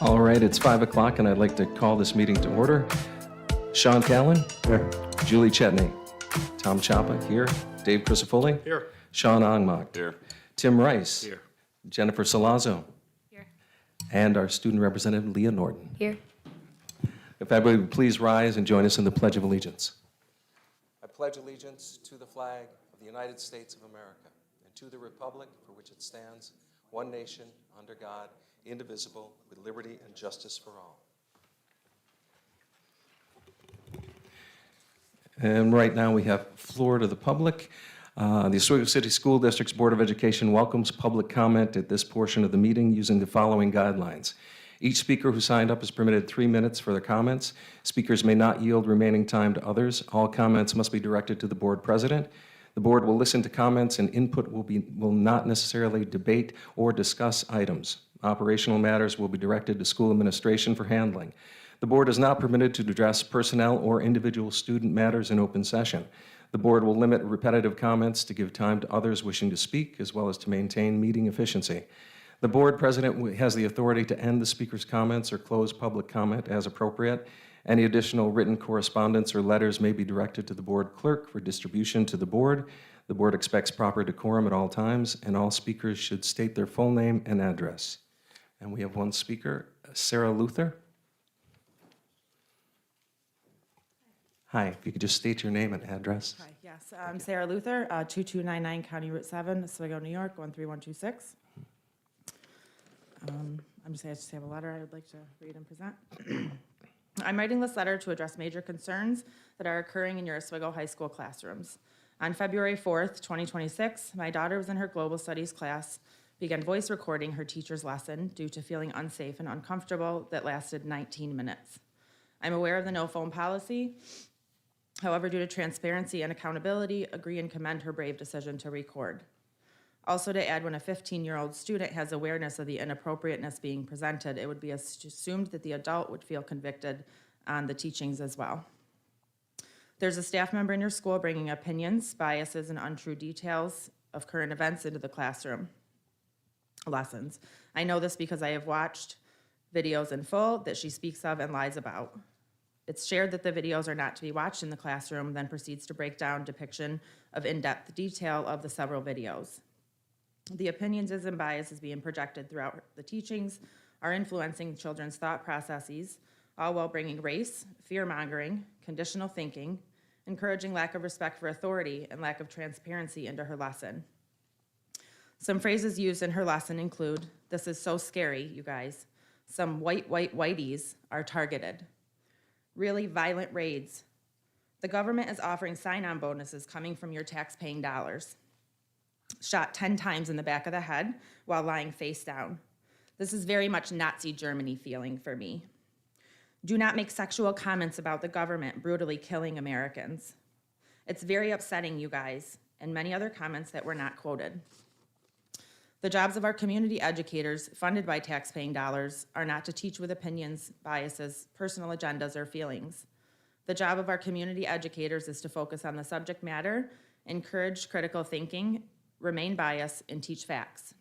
All right, it's 5 o'clock, and I'd like to call this meeting to order. Sean Callan? Here. Julie Chetney? Tom Chapa here. Dave Crisafulli? Here. Sean Ongmok? Here. Tim Rice? Here. Jennifer Salazzo? Here. And our student representative, Leah Norton. Here. If everybody would please rise and join us in the Pledge of Allegiance. I pledge allegiance to the flag of the United States of America and to the republic for which it stands, one nation, under God, indivisible, with liberty and justice for all. And right now we have floor to the public. The Oswego City School District's Board of Education welcomes public comment at this portion of the meeting using the following guidelines. Each speaker who signed up is permitted 3 minutes for their comments. Speakers may not yield remaining time to others. All comments must be directed to the board president. The board will listen to comments, and input will not necessarily debate or discuss items. Operational matters will be directed to school administration for handling. The board is not permitted to address personnel or individual student matters in open session. The board will limit repetitive comments to give time to others wishing to speak, as well as to maintain meeting efficiency. The board president has the authority to end the speaker's comments or close public comment as appropriate. Any additional written correspondence or letters may be directed to the board clerk for distribution to the board. The board expects proper decorum at all times, and all speakers should state their full name and address. And we have one speaker, Sarah Luther. Hi, if you could just state your name and address. Hi, yes, I'm Sarah Luther, 2299 County Route 7, Oswego, New York, 13126. I just have a letter I would like to read and present. I'm writing this letter to address major concerns that are occurring in your Oswego High School classrooms. On February 4th, 2026, my daughter was in her Global Studies class, began voice recording her teacher's lesson due to feeling unsafe and uncomfortable that lasted 19 minutes. I'm aware of the no phone policy. However, due to transparency and accountability, agree and commend her brave decision to record. Also to add, when a 15-year-old student has awareness of the inappropriateness being presented, it would be assumed that the adult would feel convicted on the teachings as well. There's a staff member in your school bringing opinions, biases, and untrue details of current events into the classroom lessons. I know this because I have watched videos in full that she speaks of and lies about. It's shared that the videos are not to be watched in the classroom, then proceeds to break down depiction of in-depth detail of the several videos. The opinions and biases being projected throughout the teachings are influencing children's thought processes, all while bringing race, fear-mongering, conditional thinking, encouraging lack of respect for authority, and lack of transparency into her lesson. Some phrases used in her lesson include, "This is so scary, you guys." Some whiteies are targeted. Really violent raids. The government is offering sign-on bonuses coming from your tax-paying dollars. Shot 10 times in the back of the head while lying face down. This is very much Nazi Germany feeling for me. Do not make sexual comments about the government brutally killing Americans. It's very upsetting, you guys, and many other comments that were not quoted. The jobs of our community educators, funded by tax-paying dollars, are not to teach with opinions, biases, personal agendas, or feelings. The job of our community educators is to focus on the subject matter, encourage critical thinking, remain biased, and teach facts.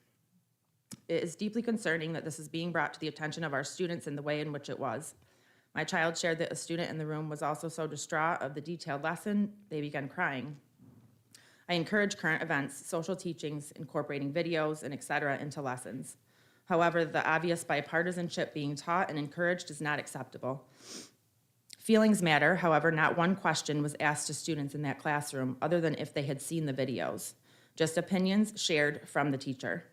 It is deeply concerning that this is being brought to the attention of our students in the way in which it was. My child shared that a student in the room was also so distraught of the detailed lesson, they began crying. I encourage current events, social teachings, incorporating videos, and etc. into lessons. However, the obvious bipartisanship being taught and encouraged is not acceptable. Feelings matter, however, not one question was asked to students in that classroom other than if they had seen the videos. Just opinions shared from the teacher.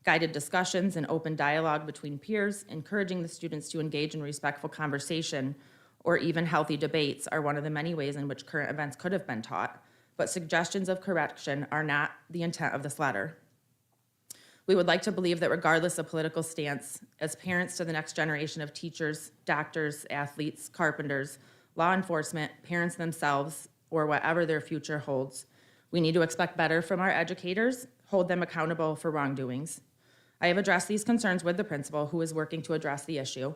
Guided discussions and open dialogue between peers, encouraging the students to engage in respectful conversation or even healthy debates are one of the many ways in which current events could have been taught, but suggestions of correction are not the intent of this letter. We would like to believe that regardless of political stance, as parents to the next generation of teachers, doctors, athletes, carpenters, law enforcement, parents themselves, or whatever their future holds, we need to expect better from our educators, hold them accountable for wrongdoings. I have addressed these concerns with the principal, who is working to address the issue.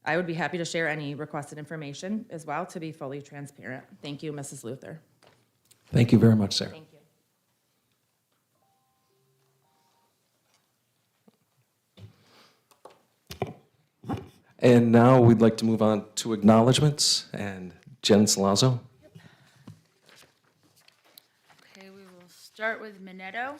I would be happy to share any requested information as well to be fully transparent. Thank you, Mrs. Luther. Thank you very much, Sarah. Thank you. And now we'd like to move on to acknowledgements, and Jen Salazzo. Okay, we will start with Minetto.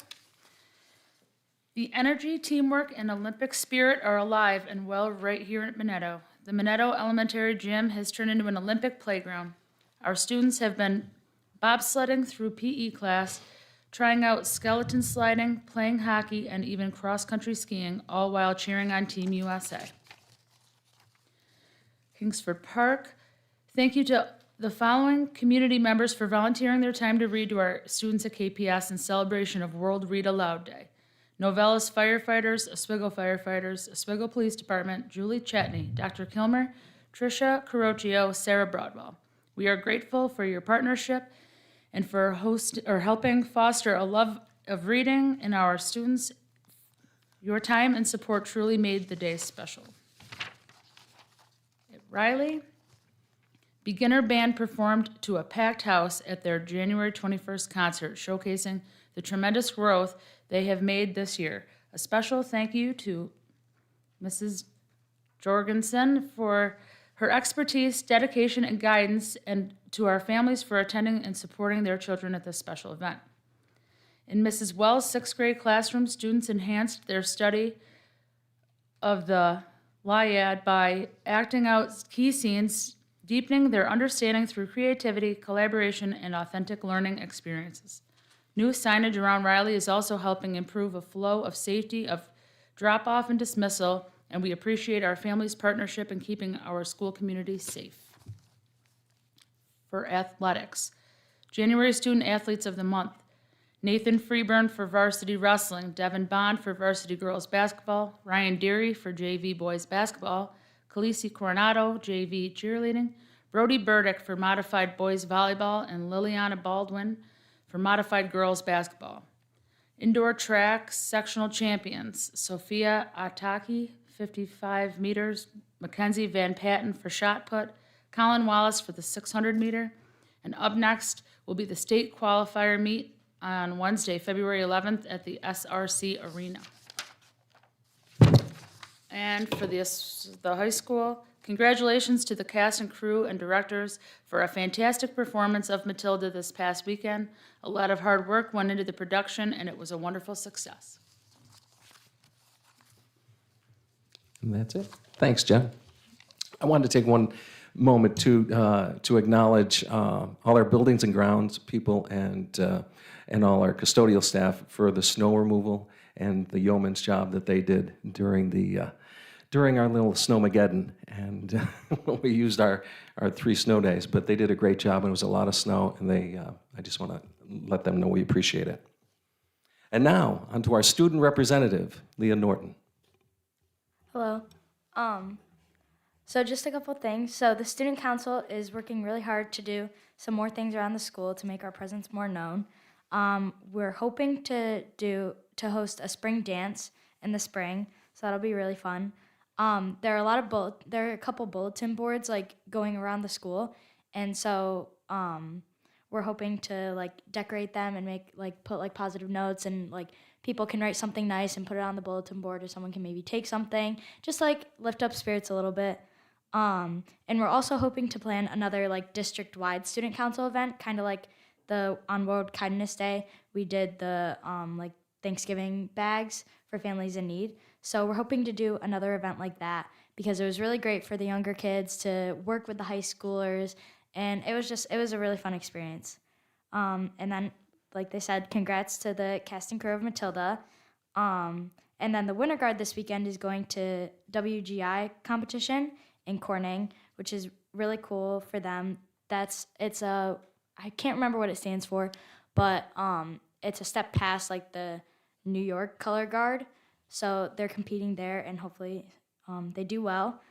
The energy, teamwork, and Olympic spirit are alive and well right here at Minetto. The Minetto Elementary Gym has turned into an Olympic playground. Our students have been bobsledding through PE class, trying out skeleton sliding, playing hockey, and even cross-country skiing, all while cheering on Team USA. Kingsford Park, thank you to the following community members for volunteering their time to read to our students at KPS in celebration of World Read Aloud Day. Novellas firefighters, Oswego Police Department, Julie Chetney, Dr. Kilmer, Tricia Carocchio, Sarah Broadwell. We are grateful for your partnership and for helping foster a love of reading in our students. Your time and support truly made the day special. At Riley, beginner band performed to a packed house at their January 21st concert, showcasing the tremendous growth they have made this year. A special thank you to Mrs. Jorgensen for her expertise, dedication, and guidance, and to our families for attending and supporting their children at this special event. In Mrs. Wells' sixth grade classroom, students enhanced their study of the Iliad by acting out key scenes, deepening their understanding through creativity, collaboration, and authentic learning experiences. New signage around Riley is also helping improve a flow of safety of drop-off and dismissal, and we appreciate our family's partnership in keeping our school community safe. For athletics, January Student Athletes of the Month, Nathan Freeburn for varsity wrestling, Devin Bond for varsity girls basketball, Ryan Deary for JV boys basketball, Khaleesi Coronado, JV cheerleading, Brody Burdick for modified boys volleyball, and Liliana Baldwin for modified girls basketball. Indoor track sectional champions, Sophia Ataki, 55 meters, Mackenzie Van Patten for shot put, Colin Wallace for the 600 meter, and up next will be the state qualifier meet on Wednesday, February 11th at the SRC Arena. And for the high school, congratulations to the cast and crew and directors for a fantastic performance of Matilda this past weekend. A lot of hard work went into the production, and it was a wonderful success. And that's it. Thanks, Jen. I wanted to take one moment to acknowledge all our buildings and grounds people and all our custodial staff for the snow removal and the yeoman's job that they did during our little snowmageddon. And we used our 3 snow days, but they did a great job, and it was a lot of snow, and I just want to let them know we appreciate it. And now, on to our student representative, Leah Norton. Hello. So just a couple things. So the student council is working really hard to do some more things around the school to make our presence more known. We're hoping to host a spring dance in the spring, so that'll be really fun. There are a couple bulletin boards like going around the school, and so we're hoping to decorate them and put positive notes, and people can write something nice and put it on the bulletin board, or someone can maybe take something, just lift up spirits a little bit. And we're also hoping to plan another district-wide student council event, kind of like on World Kindness Day, we did the Thanksgiving bags for families in need. So we're hoping to do another event like that because it was really great for the younger kids to work with the high schoolers, and it was a really fun experience. And then, like they said, congrats to the cast and crew of Matilda. And then the winter guard this weekend is going to WGI competition in Corning, which is really cool for them. I can't remember what it stands for, but it's a step past the New York color guard. So they're competing there, and hopefully they do well.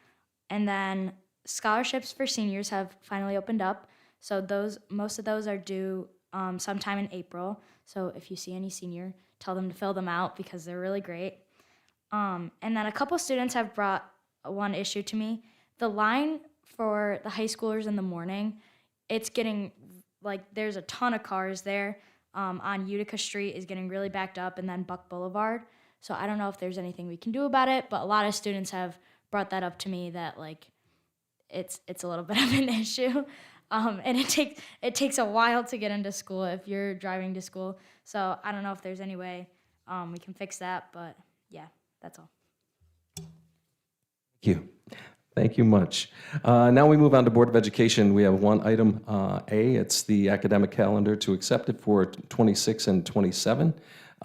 And then scholarships for seniors have finally opened up. So most of those are due sometime in April. So if you see any senior, tell them to fill them out because they're really great. And then a couple students have brought one issue to me. The line for the high schoolers in the morning, it's getting there's a ton of cars there. On Utica Street is getting really backed up, and then Buck Boulevard. So I don't know if there's anything we can do about it, but a lot of students have brought that up to me that like it's a little bit of an issue, and it takes a while to get into school if you're driving to school. So I don't know if there's any way we can fix that, but yeah, that's all. Thank you. Thank you much. Now we move on to Board of Education. We have one item A. It's the academic calendar to accept it for 26 and 27.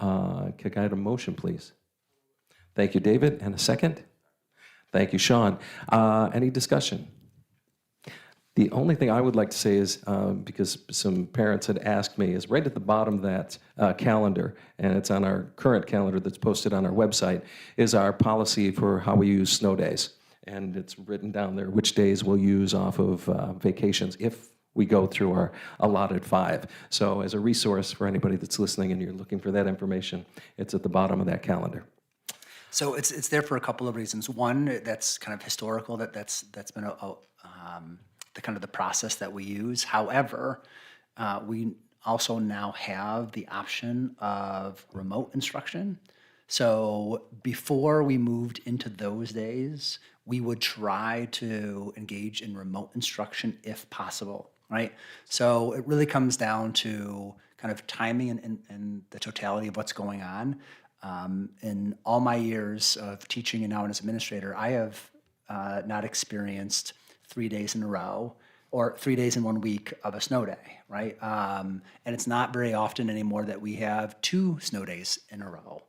Can I get a motion, please? Thank you, David. And a second? Thank you, Sean. Any discussion? The only thing I would like to say is, because some parents had asked me, is right at the bottom of that calendar, and it's on our current calendar that's posted on our website, is our policy for how we use snow days. And it's written down there which days we'll use off of vacations if we go through our allotted 5. So as a resource for anybody that's listening and you're looking for that information, it's at the bottom of that calendar. So it's there for a couple of reasons. One, that's kind of historical. That's been the kind of the process that we use. However, we also now have the option of remote instruction. So before we moved into those days, we would try to engage in remote instruction if possible, right? So it really comes down to kind of timing and the totality of what's going on. In all my years of teaching and now as administrator, I have not experienced 3 days in a row or 3 days in 1 week of a snow day, right? And it's not very often anymore that we have 2 snow days in a row.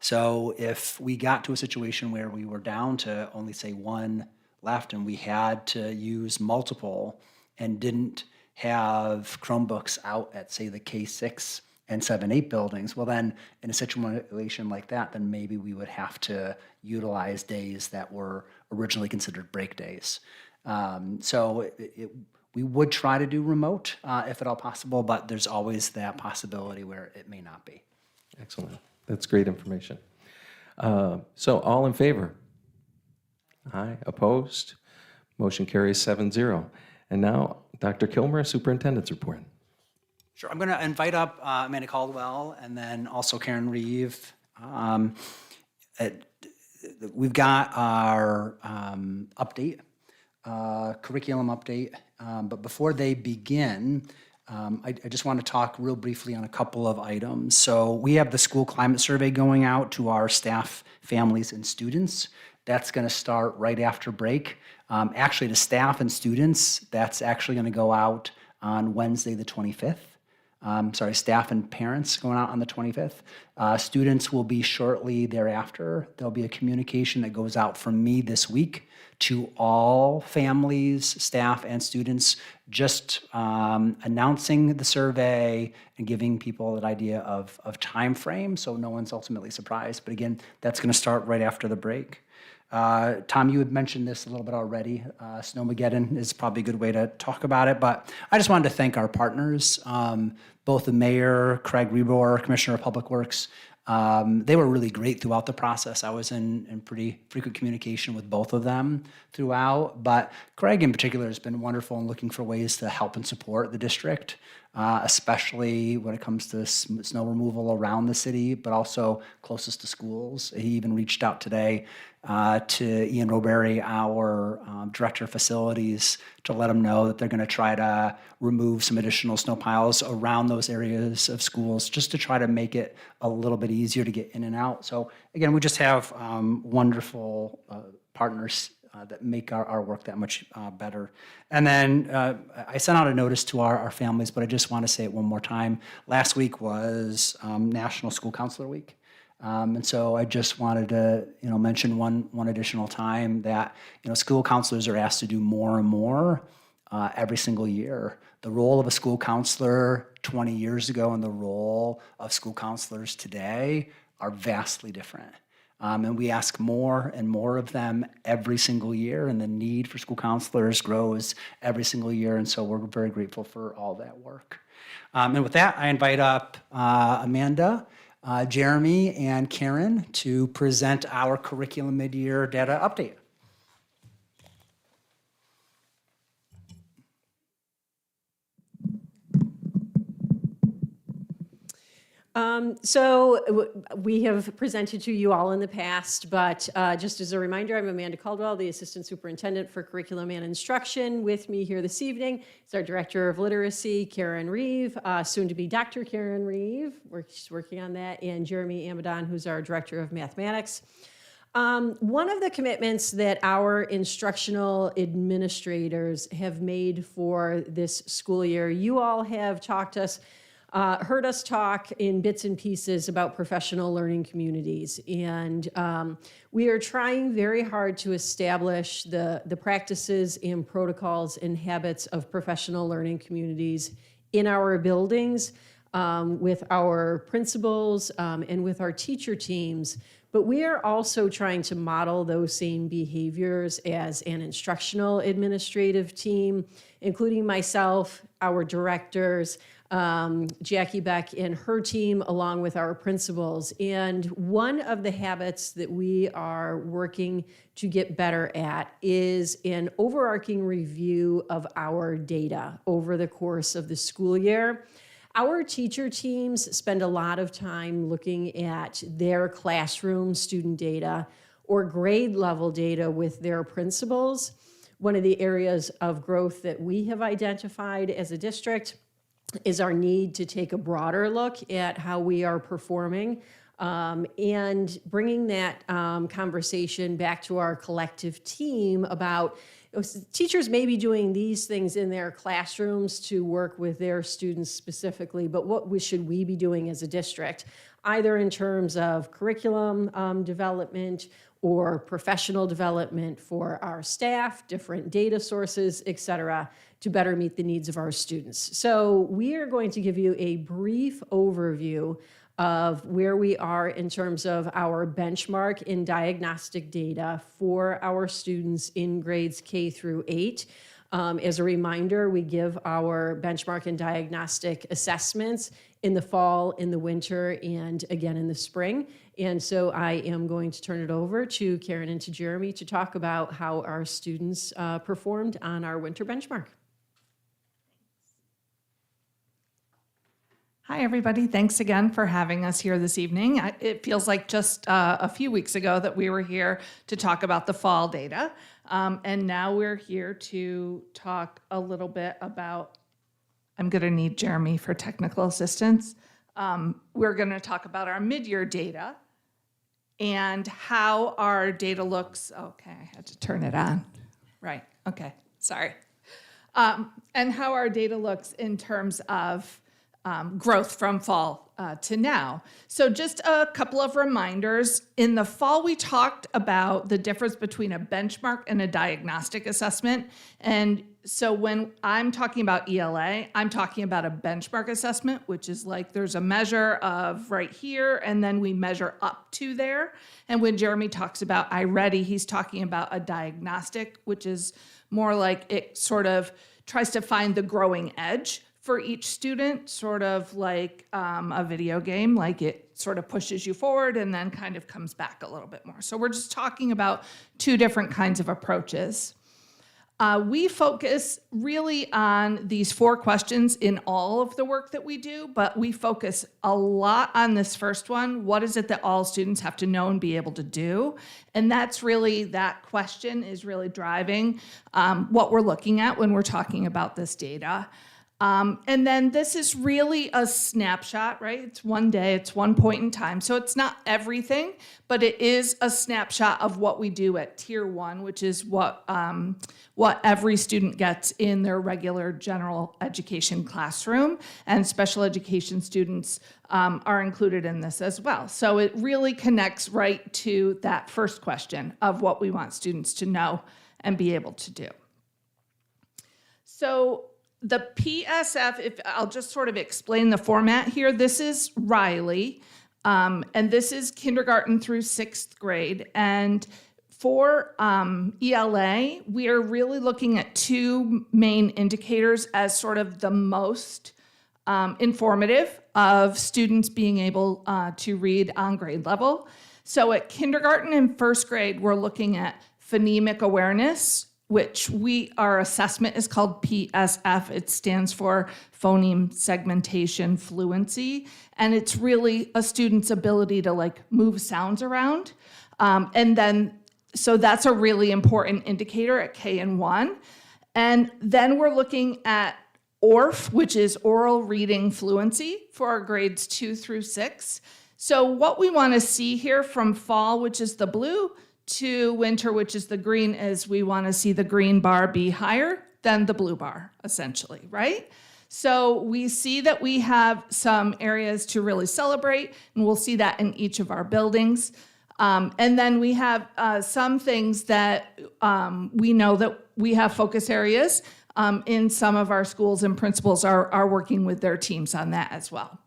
So if we got to a situation where we were down to only say 1 left and we had to use multiple and didn't have Chromebooks out at say the K6 and 7-8 buildings, well then in a situation like that, then maybe we would have to utilize days that were originally considered break days. So we would try to do remote if at all possible, but there's always that possibility where it may not be. Excellent. That's great information. So all in favor? Aye. Opposed? Motion carries 7-0. And now, Dr. Kilmer, Superintendent's report. Sure. I'm going to invite up Amanda Caldwell and then also Karen Reeve. We've got our update, curriculum update. But before they begin, I just want to talk real briefly on a couple of items. So we have the school climate survey going out to our staff, families, and students. That's going to start right after break. Actually, to staff and students, that's actually going to go out on Wednesday, the 25th. Staff and parents going out on the 25th. Students will be shortly thereafter. There'll be a communication that goes out from me this week to all families, staff, and students, just announcing the survey and giving people an idea of time frame so no one's ultimately surprised. But again, that's going to start right after the break. Tom, you had mentioned this a little bit already. Snowmageddon is probably a good way to talk about it, but I just wanted to thank our partners, both the mayor, Craig Rebor, Commissioner of Public Works. They were really great throughout the process. I was in pretty frequent communication with both of them throughout, but Craig in particular has been wonderful in looking for ways to help and support the district, especially when it comes to snow removal around the city, but also closest to schools. He even reached out today to Ian Roberry, our director of facilities, to let him know that they're going to try to remove some additional snow piles around those areas of schools just to try to make it a little bit easier to get in and out. So again, we just have wonderful partners that make our work that much better. And then I sent out a notice to our families, but I just want to say it one more time. Last week was National School Counselor Week. And so I just wanted to, mention one additional time that, school counselors are asked to do more and more every single year. The role of a school counselor 20 years ago and the role of school counselors today are vastly different. And we ask more and more of them every single year, and the need for school counselors grows every single year, and so we're very grateful for all that work. And with that, I invite up Amanda, Jeremy, and Karen to present our curriculum mid-year data update. We have presented to you all in the past, but just as a reminder, I'm Amanda Caldwell, the Assistant Superintendent for Curriculum and Instruction. With me here this evening is our Director of Literacy, Karen Reeve, soon to be Dr. Karen Reeve. She's working on that, and Jeremy Amadon, who's our Director of Mathematics. One of the commitments that our instructional administrators have made for this school year, you all have heard us talk in bits and pieces about professional learning communities. And we are trying very hard to establish the practices and protocols and habits of professional learning communities in our buildings, with our principals and with our teacher teams. But we are also trying to model those same behaviors as an instructional administrative team, including myself, our directors, Jackie Beck and her team, along with our principals. And one of the habits that we are working to get better at is an overarching review of our data over the course of the school year. Our teacher teams spend a lot of time looking at their classroom student data or grade level data with their principals. One of the areas of growth that we have identified as a district is our need to take a broader look at how we are performing, and bringing that conversation back to our collective team about teachers may be doing these things in their classrooms to work with their students specifically, but what should we be doing as a district, either in terms of curriculum development or professional development for our staff, different data sources, et cetera, to better meet the needs of our students. So we are going to give you a brief overview of where we are in terms of our benchmark in diagnostic data for our students in grades K through 8. As a reminder, we give our benchmark and diagnostic assessments in the fall, in the winter, and again in the spring. And so I am going to turn it over to Karen and to Jeremy to talk about how our students performed on our winter benchmark. Hi, everybody. Thanks again for having us here this evening. It feels like just a few weeks ago that we were here to talk about the fall data. And now we're here to talk a little bit about, I'm going to need Jeremy for technical assistance. We're going to talk about our mid-year data and how our data looks. Okay, I had to turn it on. Right, okay, sorry. And how our data looks in terms of growth from fall to now. So just a couple of reminders. In the fall, we talked about the difference between a benchmark and a diagnostic assessment. And so when I'm talking about ELA, I'm talking about a benchmark assessment, which is like there's a measure of right here, and then we measure up to there. And when Jeremy talks about iReady, he's talking about a diagnostic, which is more like it sort of tries to find the growing edge for each student, sort of like a video game, like it sort of pushes you forward and then kind of comes back a little bit more. So we're just talking about two different kinds of approaches. We focus really on these 4 questions in all of the work that we do, but we focus a lot on this first one. What is it that all students have to know and be able to do? And that's really, that question is really driving what we're looking at when we're talking about this data. And then this is really a snapshot, right? It's one day, it's one point in time. So it's not everything, but it is a snapshot of what we do at Tier 1, which is what every student gets in their regular general education classroom. And special education students are included in this as well. So it really connects right to that first question of what we want students to know and be able to do. So the PSF, if I'll just sort of explain the format here, this is Riley, and this is kindergarten through 6th grade. And for ELA, we are really looking at 2 main indicators as sort of the most informative of students being able to read on grade level. So at kindergarten and 1st grade, we're looking at phonemic awareness, which our assessment is called PSF. It stands for phoneme segmentation fluency, and it's really a student's ability to like move sounds around. So that's a really important indicator at K and 1. And then we're looking at ORF, which is oral reading fluency for our grades 2 through 6. So what we want to see here from fall, which is the blue, to winter, which is the green, is we want to see the green bar be higher than the blue bar, essentially, right? So we see that we have some areas to really celebrate, and we'll see that in each of our buildings. And then we have some things that we know that we have focus areas in some of our schools, and principals are working with their teams on that as well.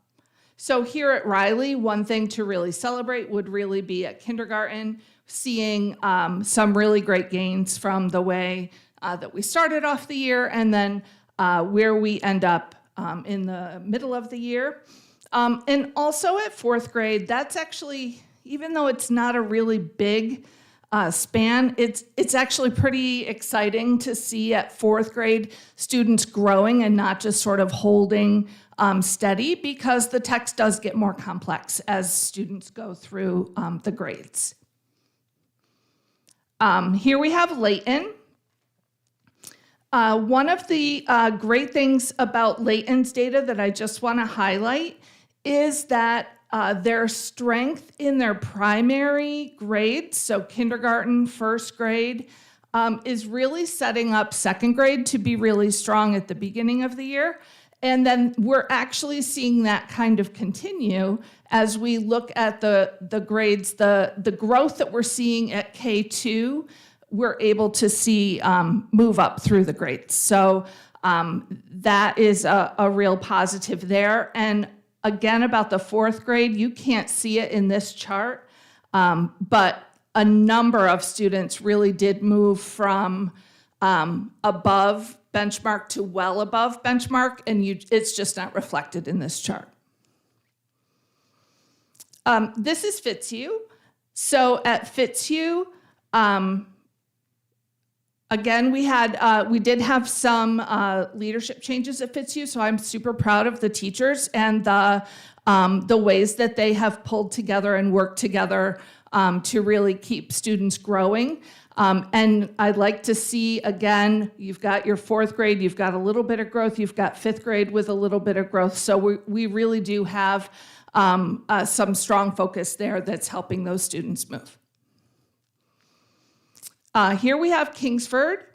So here at Riley, one thing to really celebrate would really be at kindergarten, seeing some really great gains from the way that we started off the year, and then where we end up in the middle of the year. And also at 4th grade, that's actually, even though it's not a really big span, it's actually pretty exciting to see at 4th grade students growing and not just sort of holding steady, because the text does get more complex as students go through the grades. Here we have Layton. One of the great things about Layton's data that I just want to highlight is that their strength in their primary grades, so kindergarten, 1st grade, is really setting up 2nd grade to be really strong at the beginning of the year. And then we're actually seeing that kind of continue as we look at the grades, the growth that we're seeing at K2, we're able to see move up through the grades. So that is a real positive there. And again, about the 4th grade, you can't see it in this chart, but a number of students really did move from above benchmark to well above benchmark, and it's just not reflected in this chart. This is Fitzhugh. So at Fitzhugh, again, we did have some leadership changes at Fitzhugh, so I'm super proud of the teachers and the ways that they have pulled together and worked together to really keep students growing. And I'd like to see, again, you've got your 4th grade, you've got a little bit of growth, you've got 5th grade with a little bit of growth. So we really do have some strong focus there that's helping those students move. Here we have Kingsford.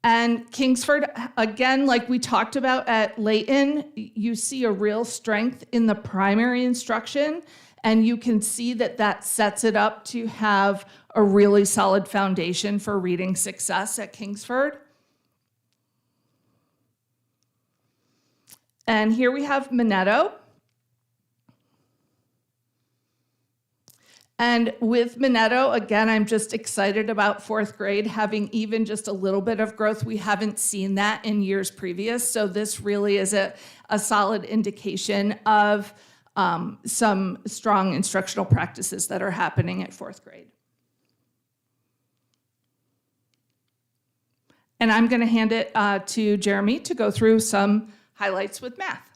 And Kingsford, again, like we talked about at Layton, you see a real strength in the primary instruction, and you can see that that sets it up to have a really solid foundation for reading success at Kingsford. And here we have Minetto. And with Minetto, again, I'm just excited about 4th grade having even just a little bit of growth. We haven't seen that in years previous. So this really is a solid indication of some strong instructional practices that are happening at 4th grade. And I'm going to hand it to Jeremy to go through some highlights with math.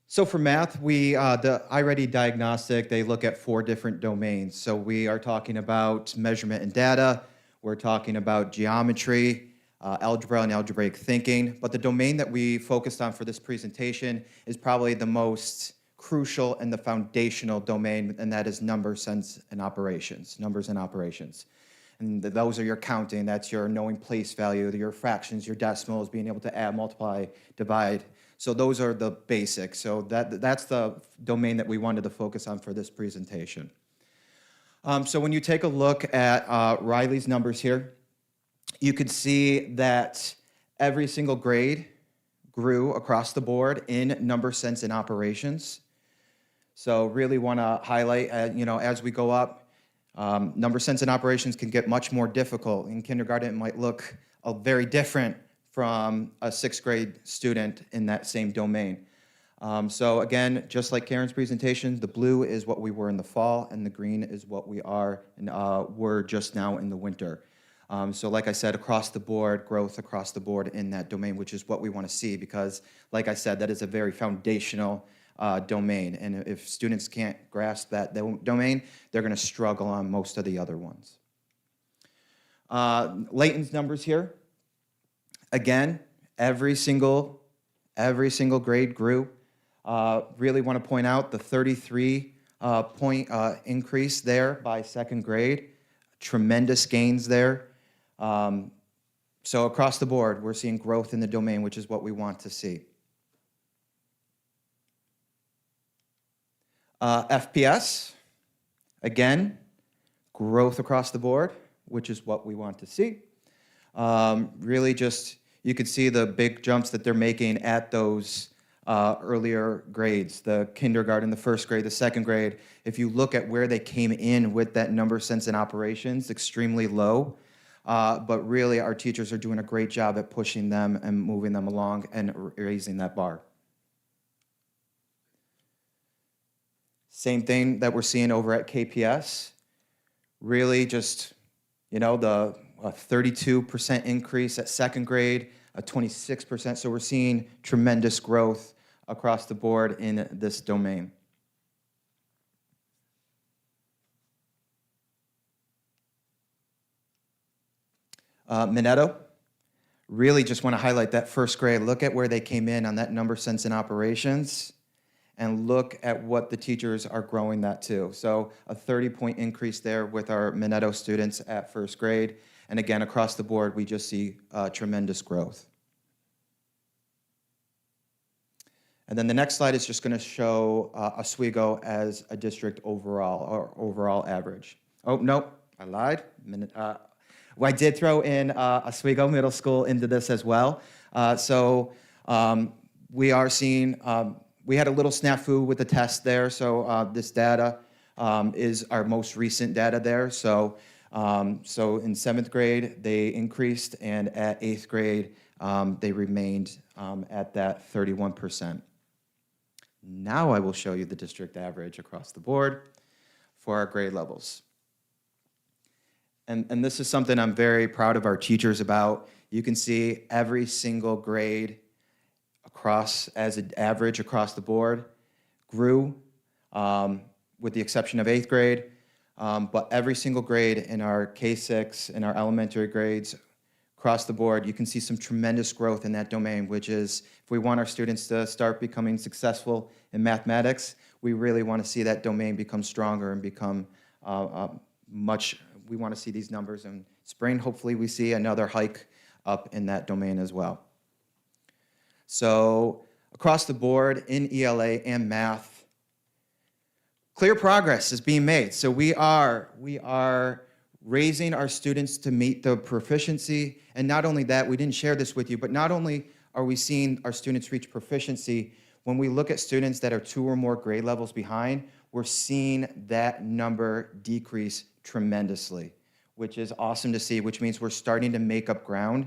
So for math, the iReady diagnostic, they look at 4 different domains. So we are talking about measurement and data, we're talking about geometry, algebra and algebraic thinking, but the domain that we focused on for this presentation is probably the most crucial and the foundational domain, and that is number sense and operations, numbers and operations. And those are your counting, that's your knowing place value, your fractions, your decimals, being able to add, multiply, divide. So those are the basics. So that's the domain that we wanted to focus on for this presentation. So when you take a look at Riley's numbers here, you could see that every single grade grew across the board in number sense and operations. So really want to highlight, as we go up, number sense and operations can get much more difficult. In kindergarten, it might look very different from a 6th grade student in that same domain. So again, just like Karen's presentation, the blue is what we were in the fall, and the green is what we are and we're just now in the winter. So like I said, across the board, growth across the board in that domain, which is what we want to see because, like I said, that is a very foundational domain. And if students can't grasp that domain, they're going to struggle on most of the other ones. Layton's numbers here. Again, every single grade grew. Really want to point out the 33 point increase there by second grade. Tremendous gains there. So across the board, we're seeing growth in the domain, which is what we want to see. FPS, again, growth across the board, which is what we want to see. Really just, you can see the big jumps that they're making at those earlier grades, the kindergarten, the first grade, the second grade. If you look at where they came in with that number sense and operations, extremely low. But really, our teachers are doing a great job at pushing them and moving them along and raising that bar. Same thing that we're seeing over at KPS. Really just, you know, the 32% increase at second grade, a 26%. So we're seeing tremendous growth across the board in this domain. Minetto, really just want to highlight that first grade. Look at where they came in on that number, sense, and operations, and look at what the teachers are growing that to. So a 30-point increase there with our Minetto students at first grade. And again, across the board, we just see tremendous growth. And then the next slide is just going to show Oswego as a district overall, or overall average. Oh, no, I lied. Well, I did throw in Oswego Middle School into this as well. We are seeing, we had a little snafu with the test there, so this data is our most recent data there. So in 7th grade, they increased, and at 8th grade, they remained at that 31%. Now I will show you the district average across the board for our grade levels. And this is something I'm very proud of our teachers about. You can see every single grade across, as an average across the board, grew, with the exception of 8th grade. But every single grade in our K-6, in our elementary grades, across the board, you can see some tremendous growth in that domain, which is, if we want our students to start becoming successful in mathematics, we really want to see that domain become stronger and become we want to see these numbers. In spring, hopefully we see another hike up in that domain as well. So across the board in ELA and math, clear progress is being made. So we are raising our students to meet the proficiency. And not only that, we didn't share this with you, but not only are we seeing our students reach proficiency, when we look at students that are 2 or more grade levels behind, we're seeing that number decrease tremendously, which is awesome to see, which means we're starting to make up ground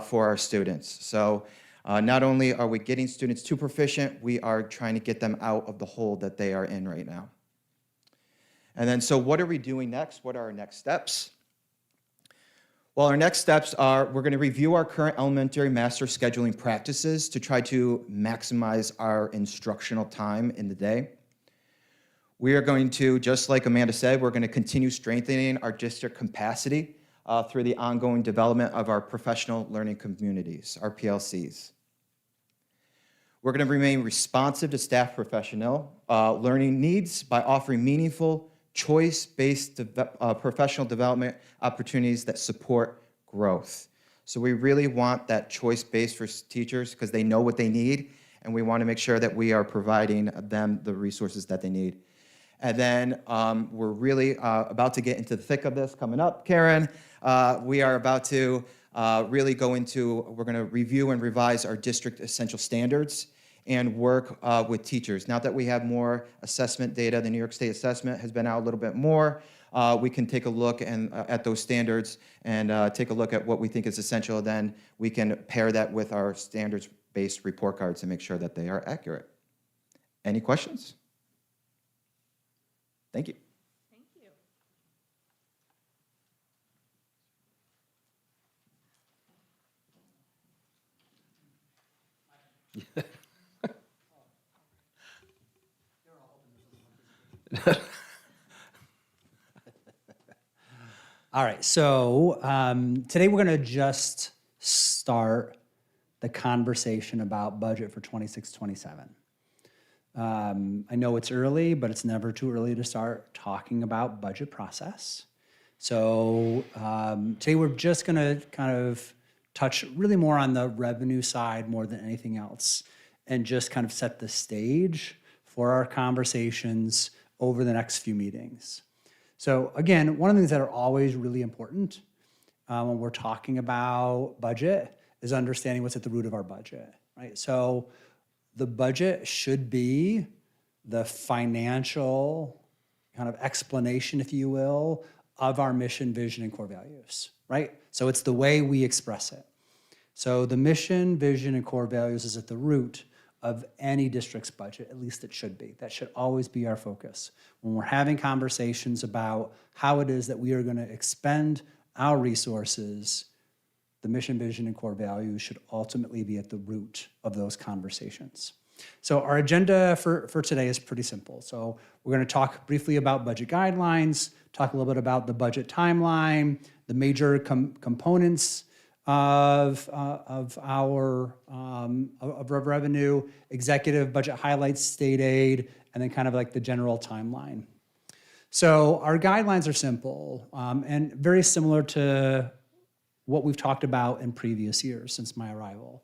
for our students. So not only are we getting students too proficient, we are trying to get them out of the hole that they are in right now. And then, so what are we doing next? What are our next steps? Well, our next steps are, we're going to review our current elementary master scheduling practices to try to maximize our instructional time in the day. We are going to, just like Amanda said, we're going to continue strengthening our district capacity through the ongoing development of our professional learning communities, our PLCs. We're going to remain responsive to staff professional learning needs by offering meaningful, choice-based professional development opportunities that support growth. So we really want that choice-based for teachers because they know what they need, and we want to make sure that we are providing them the resources that they need. And then we're really about to get into the thick of this coming up, Karen. We are about to really go into, we're going to review and revise our district essential standards and work with teachers. Now that we have more assessment data, the New York State assessment has been out a little bit more, we can take a look at those standards and take a look at what we think is essential. Then we can pair that with our standards-based report cards and make sure that they are accurate. Any questions? Thank you. All right, so today we're going to just start the conversation about budget for 26-27. I know it's early, but it's never too early to start talking about budget process. So today we're just going to kind of touch really more on the revenue side more than anything else, and just kind of set the stage for our conversations over the next few meetings. So again, one of the things that are always really important when we're talking about budget is understanding what's at the root of our budget, right? So the budget should be the financial kind of explanation, if you will, of our mission, vision, and core values, right? So it's the way we express it. So the mission, vision, and core values is at the root of any district's budget, at least it should be. That should always be our focus. When we're having conversations about how it is that we are going to expend our resources, the mission, vision, and core values should ultimately be at the root of those conversations. So our agenda for today is pretty simple. So we're going to talk briefly about budget guidelines, talk a little bit about the budget timeline, the major components of our revenue, executive budget highlights, state aid, and then kind of like the general timeline. So our guidelines are simple and very similar to what we've talked about in previous years since my arrival.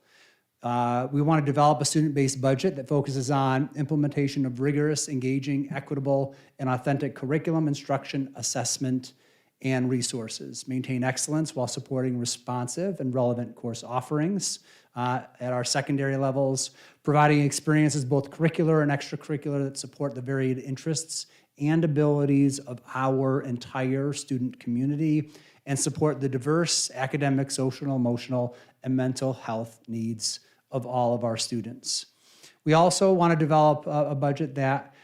We want to develop a student-based budget that focuses on implementation of rigorous, engaging, equitable, and authentic curriculum, instruction, assessment, and resources. Maintain excellence while supporting responsive and relevant course offerings at our secondary levels, providing experiences both curricular and extracurricular that support the varied interests and abilities of our entire student community, and support the diverse academic, social, emotional, and mental health needs of all of our students. We also want to develop a budget that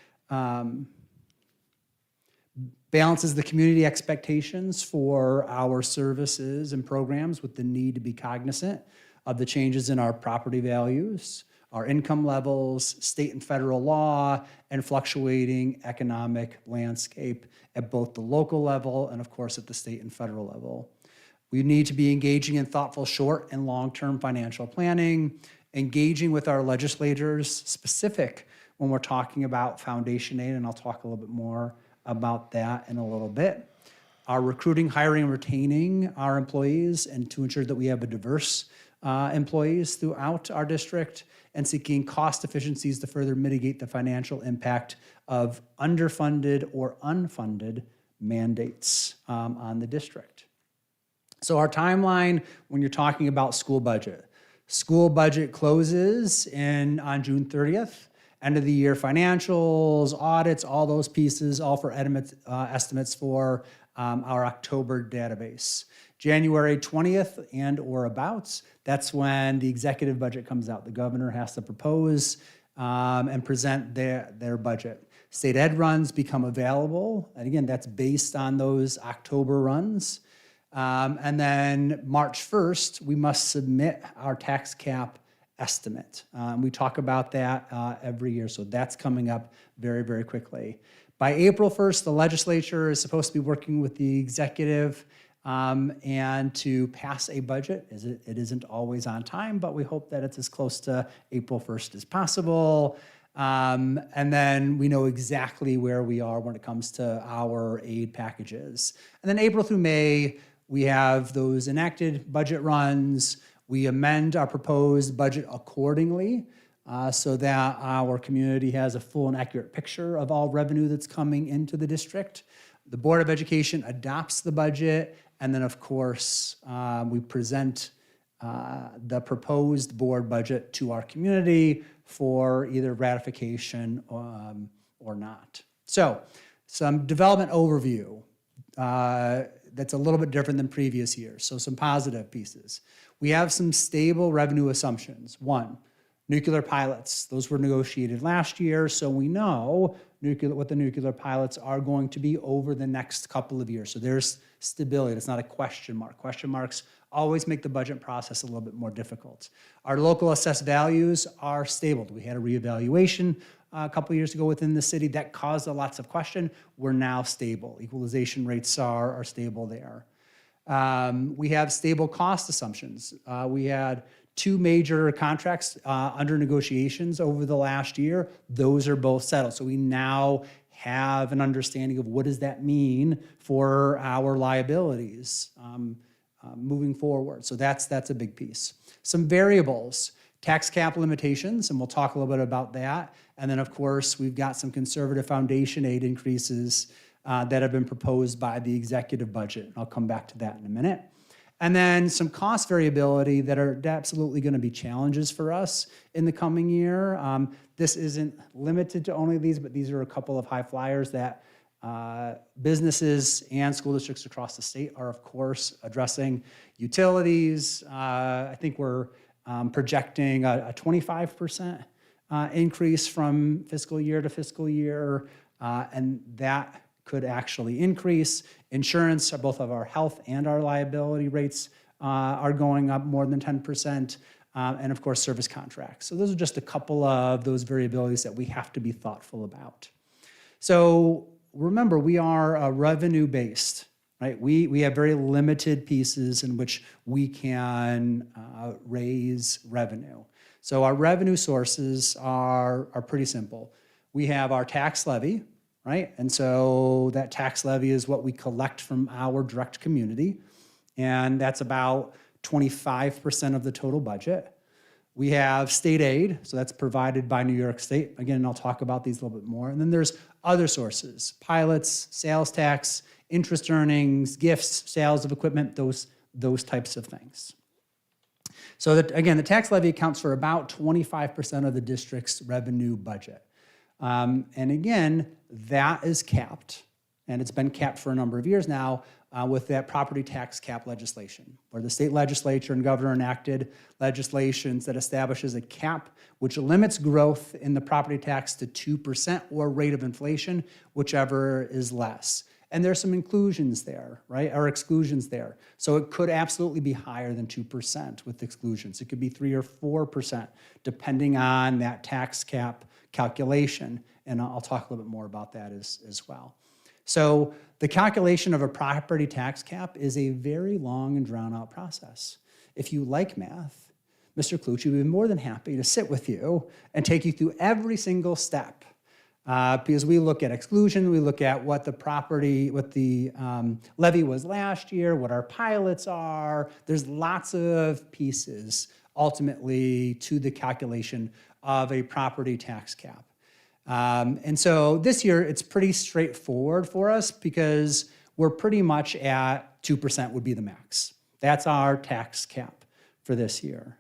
balances the community expectations for our services and programs with the need to be cognizant of the changes in our property values, our income levels, state and federal law, and fluctuating economic landscape at both the local level and, of course, at the state and federal level. We need to be engaging in thoughtful short and long-term financial planning, engaging with our legislators specific when we're talking about foundation aid, and I'll talk a little bit more about that in a little bit. Our recruiting, hiring, and retaining our employees, and to ensure that we have a diverse employees throughout our district, and seeking cost efficiencies to further mitigate the financial impact of underfunded or unfunded mandates on the district. So our timeline when you're talking about school budget closes on June 30th. End of the year financials, audits, all those pieces, all for estimates for our October database. January 20th and or abouts, that's when the executive budget comes out. The governor has to propose and present their budget. State ed runs become available, and again, that's based on those October runs. And then March 1st, we must submit our tax cap estimate. We talk about that every year, so that's coming up very, very quickly. By April 1st, the legislature is supposed to be working with the executive and to pass a budget. It isn't always on time, but we hope that it's as close to April 1st as possible. And then we know exactly where we are when it comes to our aid packages. And then April through May, we have those enacted budget runs. We amend our proposed budget accordingly so that our community has a full and accurate picture of all revenue that's coming into the district. The Board of Education adopts the budget, and then, of course, we present the proposed board budget to our community for either ratification or not. So, some development overview that's a little bit different than previous years. So some positive pieces. We have some stable revenue assumptions. One, Nuclear pilots, those were negotiated last year, so we know what the nuclear pilots are going to be over the next couple of years. So there's stability. It's not a question mark. Question marks always make the budget process a little bit more difficult. Our local assessed values are stable. We had a reevaluation a couple of years ago within the city that caused lots of question. We're now stable. Equalization rates are stable there. We have stable cost assumptions. We had 2 major contracts under negotiations over the last year. Those are both settled. So we now have an understanding of what does that mean for our liabilities moving forward. So that's a big piece. Some variables, tax cap limitations, and we'll talk a little bit about that. And then, of course, we've got some conservative foundation aid increases that have been proposed by the executive budget. I'll come back to that in a minute. And then some cost variability that are absolutely going to be challenges for us in the coming year. This isn't limited to only these, but these are a couple of high flyers that businesses and school districts across the state are, of course, addressing. Utilities, I think we're projecting a 25% increase from fiscal year to fiscal year, and that could actually increase. Insurance, both of our health and our liability rates are going up more than 10%, and of course, service contracts. So those are just a couple of those variabilities that we have to be thoughtful about. So remember, we are revenue-based, right? We have very limited pieces in which we can raise revenue. So our revenue sources are pretty simple. We have our tax levy, right? And so that tax levy is what we collect from our direct community, and that's about 25% of the total budget. We have state aid, so that's provided by New York State. Again, I'll talk about these a little bit more. And then there's other sources, pilots, sales tax, interest earnings, gifts, sales of equipment, those types of things. So that, again, the tax levy accounts for about 25% of the district's revenue budget. And again, that is capped, and it's been capped for a number of years now with that property tax cap legislation, where the state legislature and governor enacted legislations that establishes a cap which limits growth in the property tax to 2% or rate of inflation, whichever is less. And there's some inclusions there, right, or exclusions there. So it could absolutely be higher than 2% with exclusions. It could be 3 or 4%, depending on that tax cap calculation. And I'll talk a little bit more about that as well. So the calculation of a property tax cap is a very long and drawn-out process. If you like math, Mr. Clucci would be more than happy to sit with you and take you through every single step. Because we look at exclusion, we look at what the levy was last year, what our pilots are. There's lots of pieces ultimately to the calculation of a property tax cap. And so this year, it's pretty straightforward for us because we're pretty much at 2% would be the max. That's our tax cap for this year.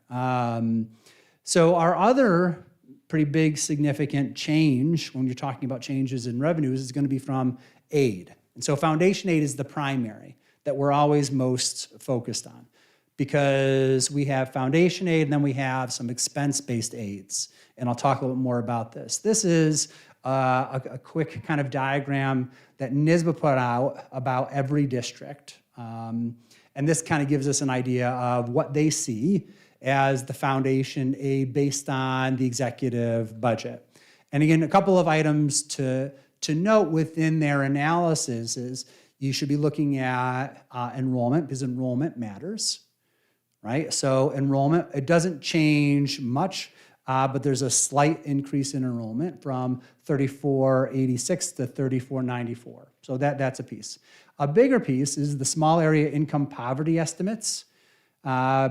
So our other pretty big significant change when you're talking about changes in revenues is going to be from aid. And so foundation aid is the primary that we're always most focused on because we have foundation aid and then we have some expense-based aids. And I'll talk a little bit more about this. This is a quick kind of diagram that NYSBA put out about every district. And this kind of gives us an idea of what they see as the foundation aid based on the executive budget. And again, a couple of items to note within their analysis is you should be looking at enrollment because enrollment matters, right? So enrollment, it doesn't change much, but there's a slight increase in enrollment from 3486 to 3494. So that's a piece. A bigger piece is the small area income poverty estimates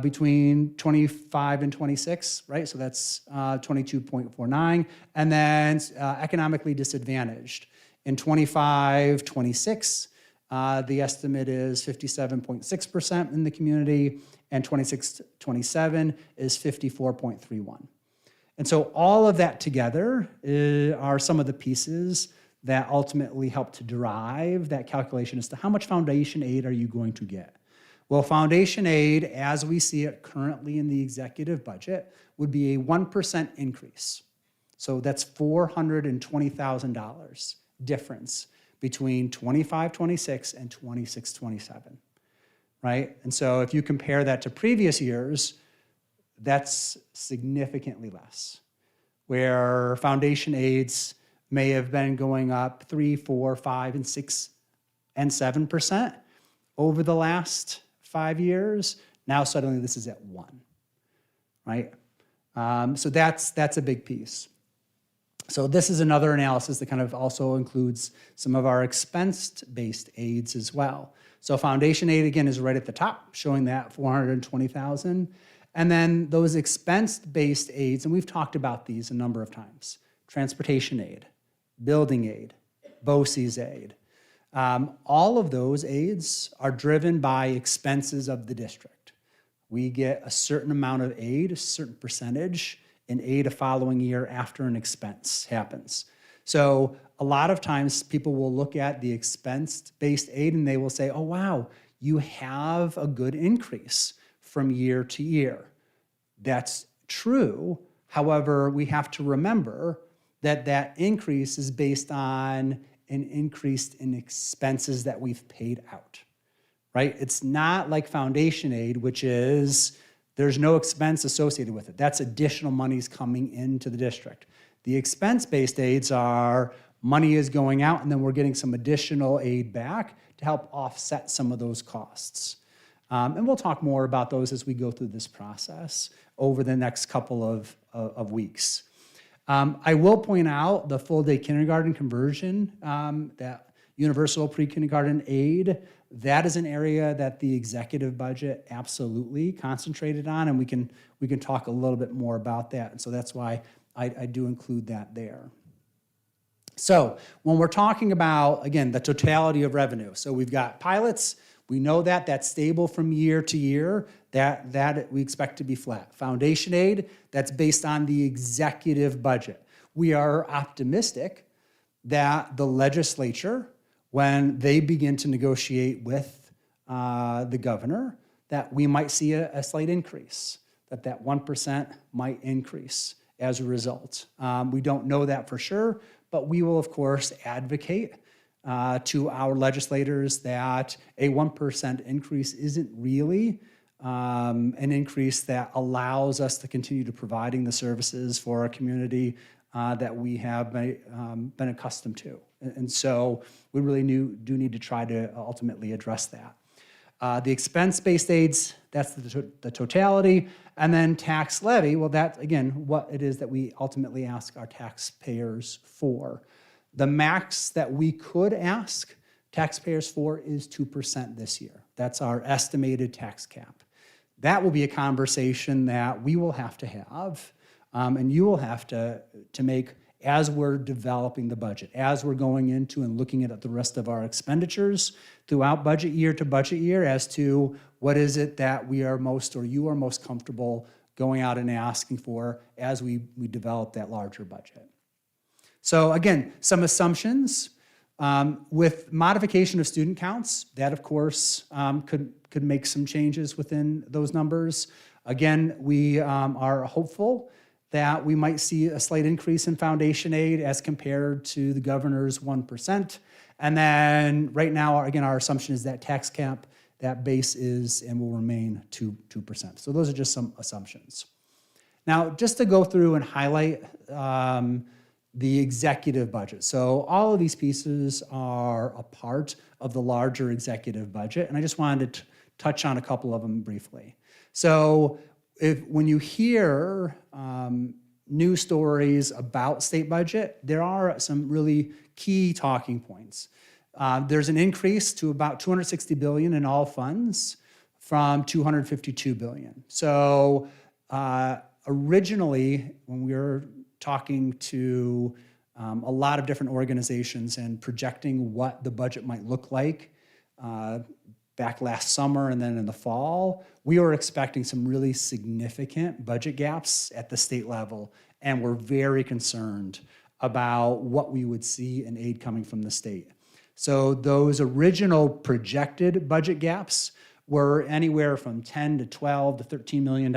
between 25 and 26, right? So that's 22.49. And then economically disadvantaged. In 25, 26, the estimate is 57.6% in the community, and 26, 27 is 54.31. And so all of that together are some of the pieces that ultimately help to derive that calculation as to how much foundation aid are you going to get. Well, foundation aid, as we see it currently in the executive budget, would be a 1% increase. So that's $420,000 difference between 25-26 and 26-27, right? And so if you compare that to previous years, that's significantly less, where foundation aids may have been going up 3, 4, 5, and 6, and 7% over the last 5 years. Now suddenly this is at 1, right? So that's a big piece. So this is another analysis that kind of also includes some of our expense-based aids as well. So foundation aid, again, is right at the top, showing that 420,000. And then those expense-based aids, and we've talked about these a number of times: transportation aid, building aid, BOCES aid. All of those aids are driven by expenses of the district. We get a certain amount of aid, a certain percentage in aid a following year after an expense happens. So a lot of times people will look at the expense-based aid and they will say, oh, wow, you have a good increase from year to year. That's true. However, we have to remember that that increase is based on an increase in expenses that we've paid out, right? It's not like foundation aid, which is there's no expense associated with it. That's additional monies coming into the district. The expense-based aids are money is going out and then we're getting some additional aid back to help offset some of those costs. And we'll talk more about those as we go through this process over the next couple of weeks. I will point out the full-day kindergarten conversion, that universal pre-kindergarten aid, that is an area that the executive budget absolutely concentrated on, and we can talk a little bit more about that. And so that's why I do include that there. So when we're talking about, again, the totality of revenue, so we've got pilots, we know that that's stable from year to year, that we expect to be flat. Foundation aid, that's based on the executive budget. We are optimistic that the legislature, when they begin to negotiate with the governor, that we might see a slight increase, that 1% might increase as a result. We don't know that for sure, but we will, of course, advocate to our legislators that a 1% increase isn't really an increase that allows us to continue to providing the services for our community that we have been accustomed to. And so we really do need to try to ultimately address that. The expense-based aids, that's the totality. And then tax levy, well, that's, again, what it is that we ultimately ask our taxpayers for. The max that we could ask taxpayers for is 2% this year. That's our estimated tax cap. That will be a conversation that we will have to have, and you will have to make as we're developing the budget, as we're going into and looking at the rest of our expenditures throughout budget year to budget year as to what is it that we are most, or you are most comfortable going out and asking for as we develop that larger budget. So again, some assumptions. With modification of student counts, that of course could make some changes within those numbers. Again, we are hopeful that we might see a slight increase in foundation aid as compared to the governor's 1%. And then right now, again, our assumption is that tax cap, that base is and will remain 2%. So those are just some assumptions. Now, just to go through and highlight the executive budget. So all of these pieces are a part of the larger executive budget, and I just wanted to touch on a couple of them briefly. So when you hear news stories about state budget, there are some really key talking points. There's an increase to about $260 billion in all funds from $252 billion. So originally, when we were talking to a lot of different organizations and projecting what the budget might look like back last summer and then in the fall, we were expecting some really significant budget gaps at the state level, and we're very concerned about what we would see in aid coming from the state. So those original projected budget gaps were anywhere from 10 to 12 to $13 million.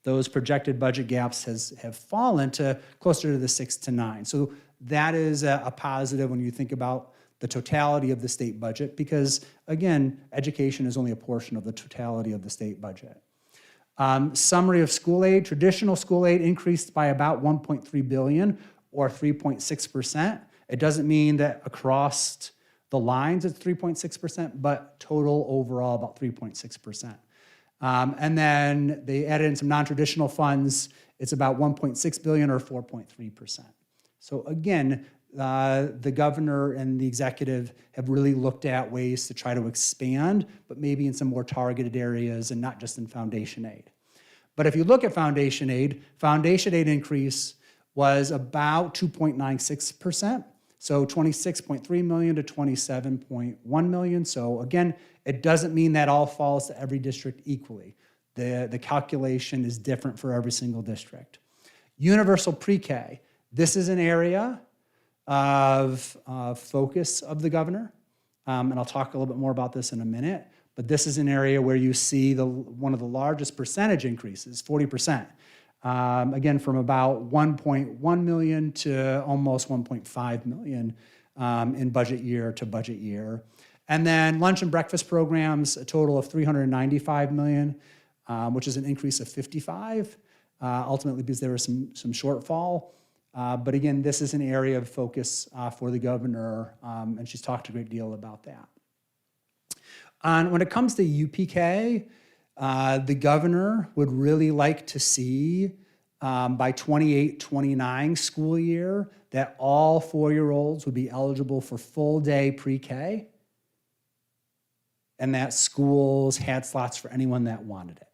Those projected budget gaps have fallen to closer to the 6 to 9. So that is a positive when you think about the totality of the state budget, because again, education is only a portion of the totality of the state budget. Summary of school aid. Traditional school aid increased by about $1.3 billion or 3.6%. It doesn't mean that across the lines it's 3.6%, but total overall about 3.6%. And then they added in some non-traditional funds. It's about $1.6 billion or 4.3%. So again, the governor and the executive have really looked at ways to try to expand, but maybe in some more targeted areas and not just in foundation aid. But if you look at foundation aid increase was about 2.96%. So 26.3 million to 27.1 million. So again, it doesn't mean that all falls to every district equally. The calculation is different for every single district. Universal pre-K. This is an area of focus of the governor, and I'll talk a little bit more about this in a minute, but this is an area where you see one of the largest percentage increases, 40%. Again, from about 1.1 million to almost 1.5 million in budget year to budget year. And then lunch and breakfast programs, a total of 395 million, which is an increase of 55, ultimately because there was some shortfall. But again, this is an area of focus for the governor, and she's talked a great deal about that. When it comes to UPK, the governor would really like to see by 28-29 school year that all 4-year-olds would be eligible for full day pre-K, and that schools had slots for anyone that wanted it,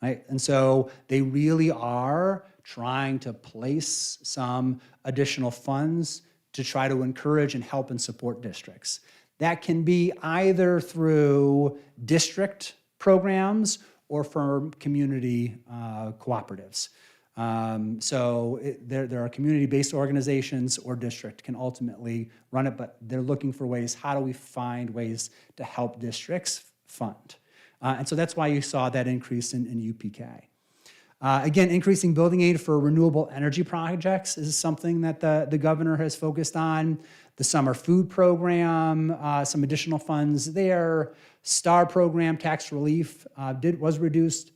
right? And so they really are trying to place some additional funds to try to encourage and help and support districts. That can be either through district programs or from community cooperatives. There are community-based organizations or district can ultimately run it, but they're looking for ways, how do we find ways to help districts fund? And so that's why you saw that increase in UPK. Again, increasing building aid for renewable energy projects is something that the governor has focused on. The summer food program, some additional funds there. STAR program tax relief was reduced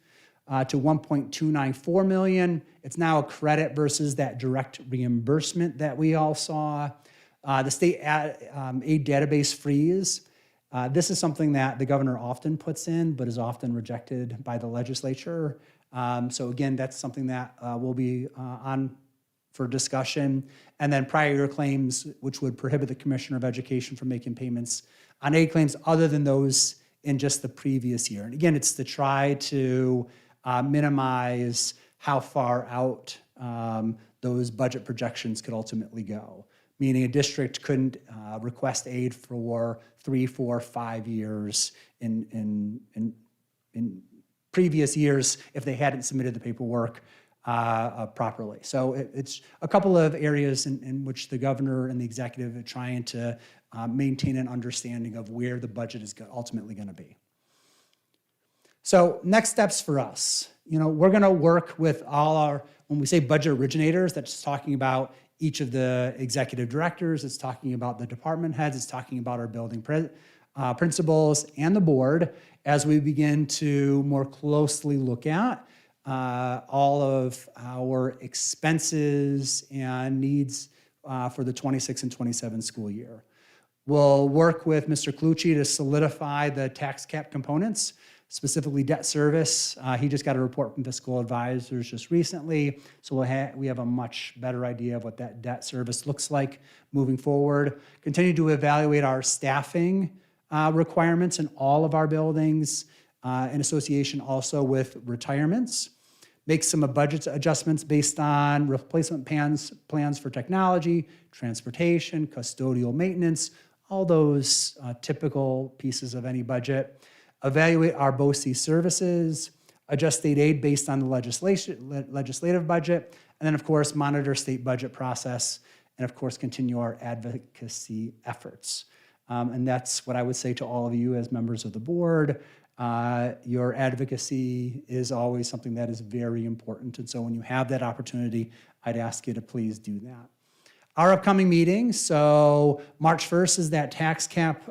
to $1.294 million. It's now a credit versus that direct reimbursement that we all saw. The state aid database freeze. This is something that the governor often puts in, but is often rejected by the legislature. So again, that's something that will be on for discussion. And then prior year claims, which would prohibit the Commissioner of Education from making payments on aid claims other than those in just the previous year. And again, it's to try to minimize how far out those budget projections could ultimately go. Meaning a district couldn't request aid for 3, 4, 5 years in previous years if they hadn't submitted the paperwork properly. So it's a couple of areas in which the governor and the executive are trying to maintain an understanding of where the budget is ultimately going to be. So next steps for us. We're going to work with all our, when we say budget originators, that's talking about each of the executive directors, it's talking about the department heads, it's talking about our building principals and the board as we begin to more closely look at all of our expenses and needs for the 26 and 27 school year. We'll work with Mr. Colucci to solidify the tax cap components, specifically debt service. He just got a report from fiscal advisors just recently, so we have a much better idea of what that debt service looks like moving forward. Continue to evaluate our staffing requirements in all of our buildings in association also with retirements. Make some budget adjustments based on replacement plans for technology, transportation, custodial maintenance, all those typical pieces of any budget. Evaluate our BOCE services, adjust state aid based on the legislative budget, and then of course monitor state budget process, and of course continue our advocacy efforts. And that's what I would say to all of you as members of the board. Your advocacy is always something that is very important. And so when you have that opportunity, I'd ask you to please do that. Our upcoming meetings, so March 1st is that tax cap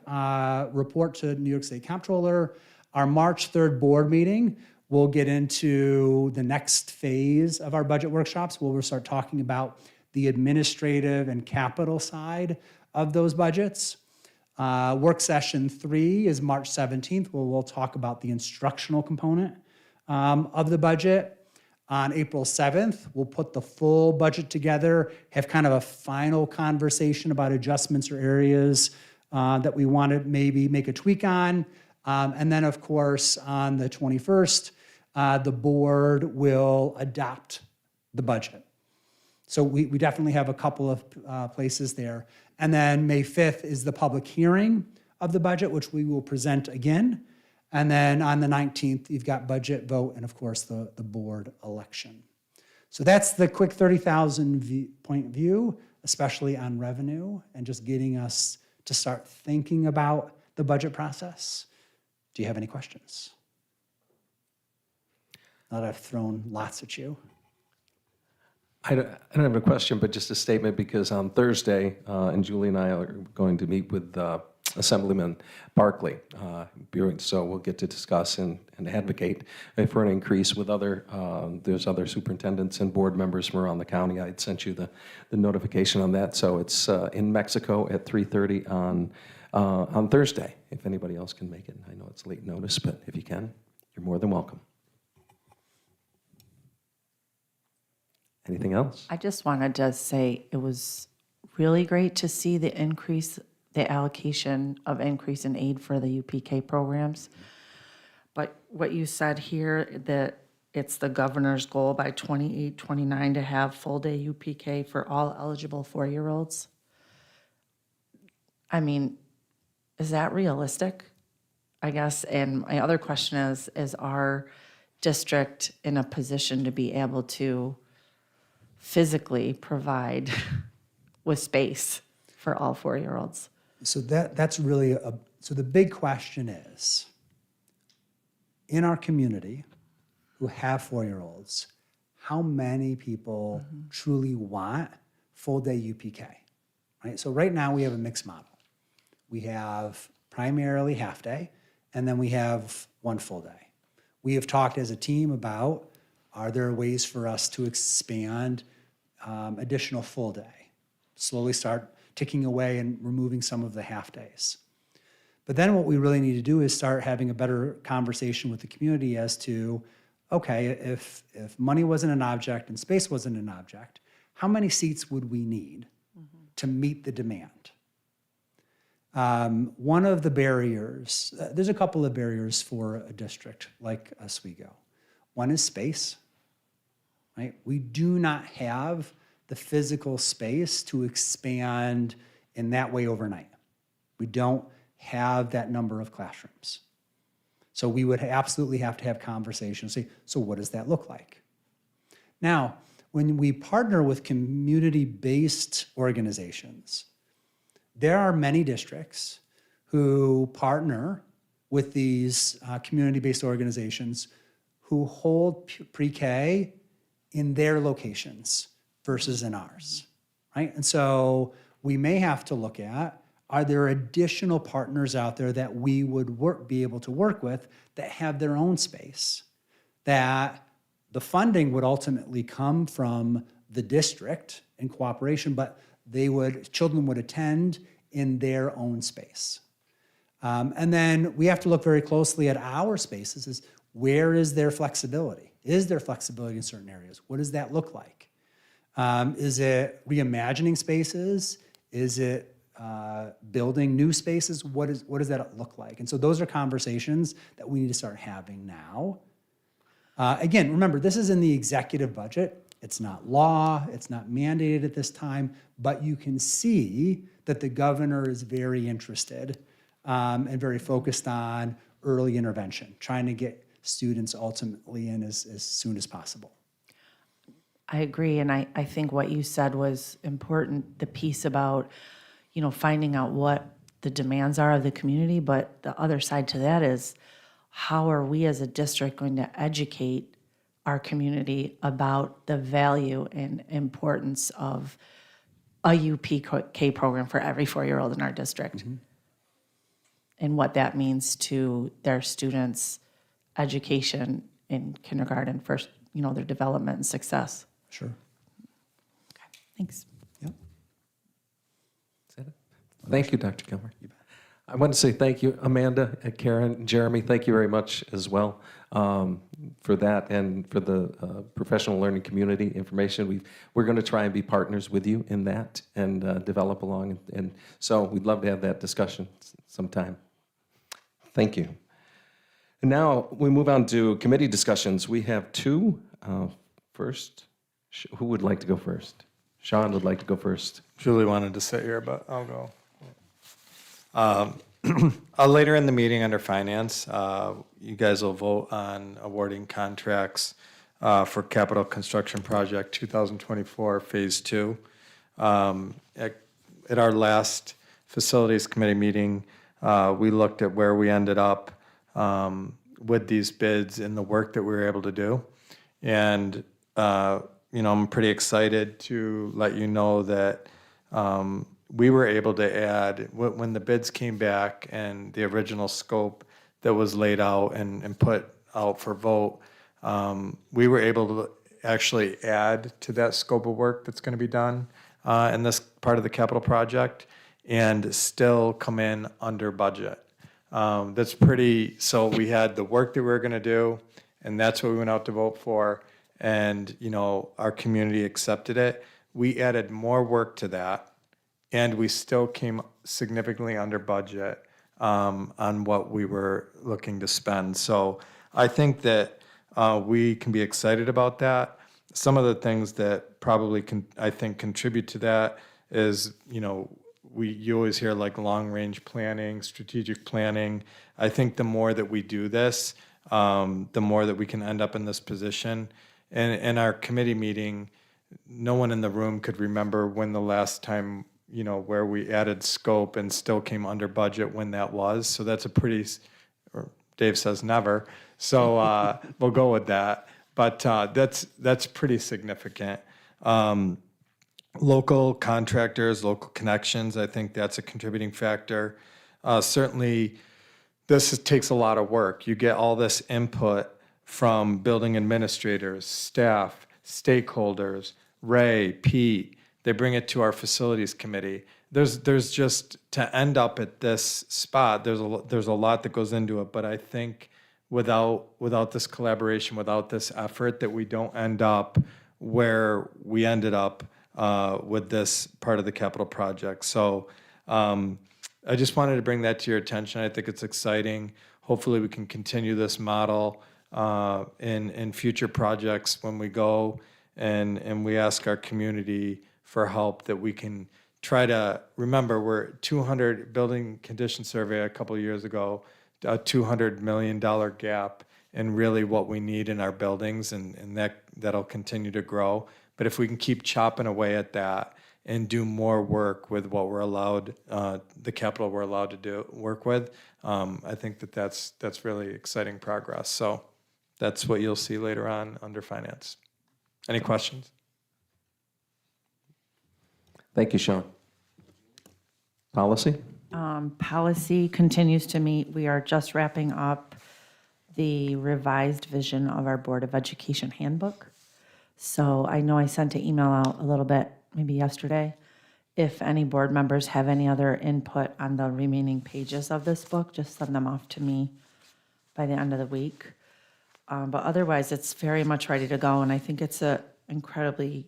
report to New York State Comptroller. Our March 3rd board meeting, we'll get into the next phase of our budget workshops where we'll start talking about the administrative and capital side of those budgets. Work session 3 is March 17th, where we'll talk about the instructional component of the budget. On April 7th, we'll put the full budget together, have kind of a final conversation about adjustments or areas that we want to maybe make a tweak on. And then, of course, on the 21st, the board will adopt the budget. So we definitely have a couple of places there. And then May 5th is the public hearing of the budget, which we will present again. And then on the 19th, you've got budget vote and, of course, the board election. So that's the quick 30,000 point view, especially on revenue and just getting us to start thinking about the budget process. Do you have any questions? Now that I've thrown lots at you. I don't have a question, but just a statement, because on Thursday, and Julie and I are going to meet with Assemblyman Barkley. So we'll get to discuss and advocate for an increase with there's other superintendents and board members from around the county. I had sent you the notification on that. So it's in Mexico at 3:30 on Thursday, if anybody else can make it. I know it's late notice, but if you can, you're more than welcome. Anything else? I just wanted to say it was really great to see the allocation of increase in aid for the UPK programs. But what you said here, that it's the governor's goal by 28, 29 to have full-day UPK for all eligible 4-year-olds. I mean, is that realistic? I guess, and my other question is our district in a position to be able to physically provide with space for all 4-year-olds? So that's really so the big question is, in our community who have 4-year-olds, how many people truly want full-day UPK, right? So right now we have a mixed model. We have primarily half-day, and then we have one full day. We have talked as a team about, are there ways for us to expand additional full day, slowly start ticking away and removing some of the half days. But then what we really need to do is start having a better conversation with the community as to, okay, if money wasn't an object and space wasn't an object, how many seats would we need to meet the demand? One of the barriers, there's a couple of barriers for a district like Oswego. One is space. Right? We do not have the physical space to expand in that way overnight. We don't have that number of classrooms. So we would absolutely have to have conversations, say, so what does that look like? Now, when we partner with community-based organizations, there are many districts who partner with these community-based organizations who hold pre-K in their locations versus in ours, right? And so we may have to look at, are there additional partners out there that we would be able to work with that have their own space, that the funding would ultimately come from the district in cooperation, but children would attend in their own space. And then we have to look very closely at our spaces is, where is there flexibility? Is there flexibility in certain areas? What does that look like? Is it reimagining spaces? Is it building new spaces? What does that look like? And so those are conversations that we need to start having now. Again, remember, this is in the executive budget. It's not law. It's not mandated at this time. But you can see that the governor is very interested and very focused on early intervention, trying to get students ultimately in as soon as possible. I agree, and I think what you said was important, the piece about, finding out what the demands are of the community, but the other side to that is how are we as a district going to educate our community about the value and importance of a UPK program for every 4-year-old in our district? And what that means to their students' education in kindergarten, first, their development and success. Sure. Okay, thanks. Yep. Thank you, Dr. Gilmer. I want to say thank you, Amanda, and Karen, and Jeremy. Thank you very much as well for that and for the professional learning community information. We're going to try and be partners with you in that and develop along. And so we'd love to have that discussion sometime. Thank you. And now we move on to committee discussions. We have two. First, who would like to go first? Sean would like to go first. Julie wanted to sit here, but I'll go. Later in the meeting under finance, you guys will vote on awarding contracts for capital construction project 2024 phase 2. At our last facilities committee meeting, we looked at where we ended up with these bids and the work that we were able to do. And, I'm pretty excited to let you know that we were able to add, when the bids came back and the original scope that was laid out and put out for vote, we were able to actually add to that scope of work that's going to be done in this part of the capital project and still come in under budget. That's pretty, so we had the work that we were going to do, and that's what we went out to vote for, and, our community accepted it. We added more work to that, and we still came significantly under budget on what we were looking to spend. So I think that we can be excited about that. Some of the things that probably contribute to that is, you always hear like long-range planning, strategic planning. I think the more that we do this, the more that we can end up in this position. And in our committee meeting, no one in the room could remember when the last time, where we added scope and still came under budget when that was. So that's a pretty, or Dave says never. So we'll go with that. But that's pretty significant. Local contractors, local connections, I think that's a contributing factor. Certainly, this takes a lot of work. You get all this input from building administrators, staff, stakeholders, Ray, Pete. They bring it to our facilities committee. There's just, to end up at this spot, there's a lot that goes into it. But I think without this collaboration, without this effort, that we don't end up where we ended up with this part of the capital project. So I just wanted to bring that to your attention. I think it's exciting. Hopefully we can continue this model in future projects when we go and we ask our community for help, that we can try to remember we're 200 building condition survey a couple of years ago, a $200 million gap in really what we need in our buildings, and that'll continue to grow. But if we can keep chopping away at that and do more work with what we're allowed, the capital we're allowed to work with, I think that's really exciting progress. So that's what you'll see later on under finance. Any questions? Thank you, Sean. Policy? Policy continues to meet. We are just wrapping up the revised vision of our Board of Education handbook. So I know I sent an email out a little bit, maybe yesterday. If any board members have any other input on the remaining pages of this book, just send them off to me by the end of the week. But otherwise, it's very much ready to go, and I think it's an incredibly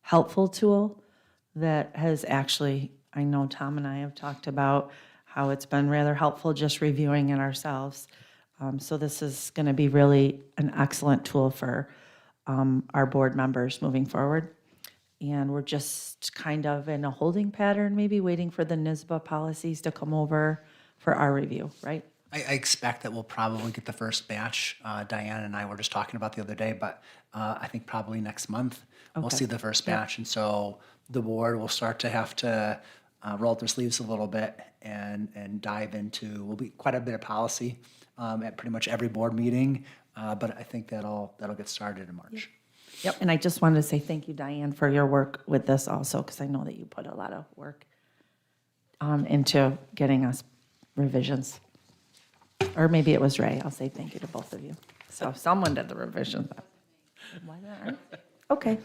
helpful tool that has actually, I know Tom and I have talked about how it's been rather helpful just reviewing it ourselves. So this is going to be really an excellent tool for our board members moving forward. And we're just kind of in a holding pattern, maybe waiting for the NISBA policies to come over for our review, right? I expect that we'll probably get the first batch. Diane and I were just talking about the other day, but I think probably next month we'll Okay. see the first batch. And so the board will start to have to roll up their sleeves a little bit and dive into, will be quite a bit of policy at pretty much every board meeting, but I think that'll get started in March. Yep, and I just wanted to say thank you, Diane, for your work with this also, because I know that you put a lot of work into getting us revisions. Or maybe it was Ray. I'll say thank you to both of you. So someone did the revisions. Was that right? Okay.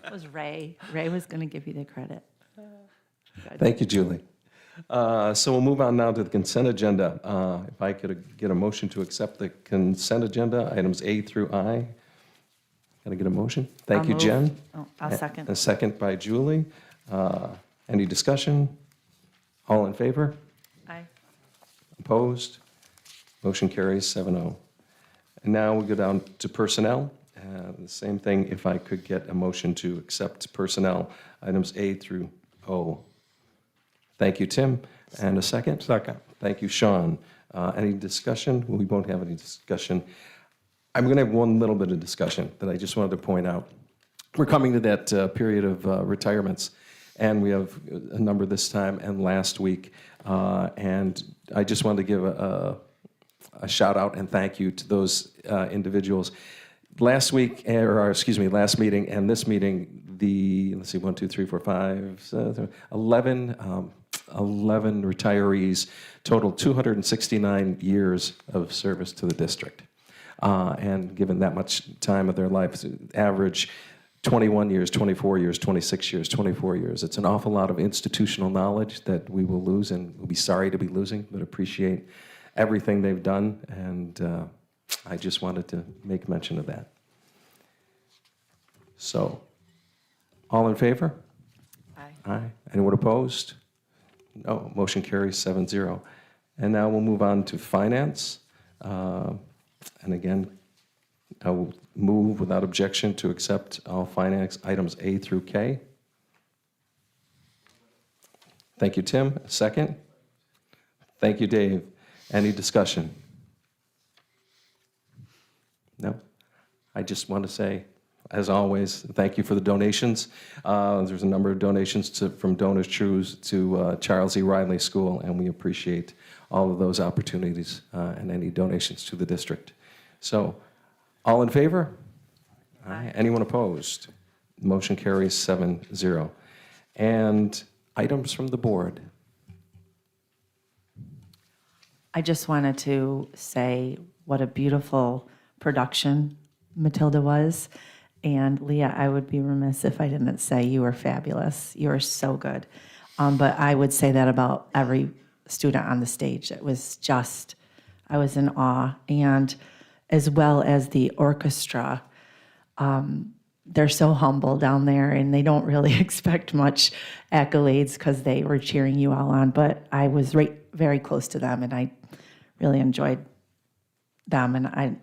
It was Ray. Ray was going to give you the credit. Thank you, Julie. So we'll move on now to the consent agenda. If I could get a motion to accept the consent agenda, items A through I. Can I get a motion? Thank I'll you, move. Jen. Oh, I'll second. A second by Julie. Any discussion? All in favor? Aye. Opposed? Motion carries 7-0. And now we go down to personnel. The same thing, if I could get a motion to accept personnel, items A through O. Thank you, Tim. And a second? Second. Thank you, Sean. Any discussion? We won't have any discussion. I'm going to have one little bit of discussion that I just wanted to point out. We're coming to that period of retirements, and we have a number this time and last week. And I just wanted to give a shout out and thank you to those individuals. Last week, last meeting and this meeting, let's see, 1, 2, 3, 4, 5, 11 retirees, total 269 years of service to the district. And given that much time of their life, average 21 years, 24 years, 26 years, 24 years. It's an awful lot of institutional knowledge that we will lose, and we'll be sorry to be losing, but appreciate everything they've done, and I just wanted to make mention of that. So, all in favor? Aye. Aye. Anyone opposed? No. Motion carries 7-0. And now we'll move on to finance. And again, I will move without objection to accept all finance items A through K. Thank you, Tim. Second? Thank you, Dave. Any discussion? No? I just want to say, as always, thank you for the donations. There's a number of donations from Donors Choose to Charles E. Riley School, and we appreciate all of those opportunities and any donations to the district. So, all in favor? Aye. Anyone opposed? Motion carries 7-0. And items from the board. I just wanted to say what a beautiful production Matilda was. And Leah, I would be remiss if I didn't say you were fabulous. You were so good. But I would say that about every student on the stage. It was just, I was in awe. And as well as the orchestra, they're so humble down there, and they don't really expect much accolades because they were cheering you all on. But I was very close to them, and I really enjoyed them. And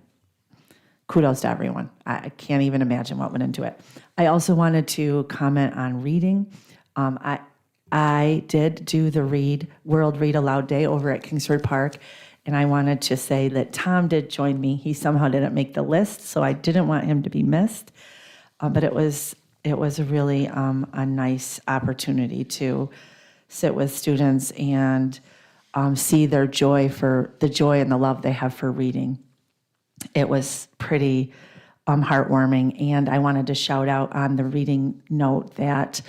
kudos to everyone. I can't even imagine what went into it. I also wanted to comment on reading. I did do the World Read Aloud Day over at Kingsford Park, and I wanted to say that Tom did join me. He somehow didn't make the list, so I didn't want him to be missed. But it was really a nice opportunity to sit with students and see their joy and the love they have for reading. It was pretty heartwarming, and I wanted to shout out on the reading note that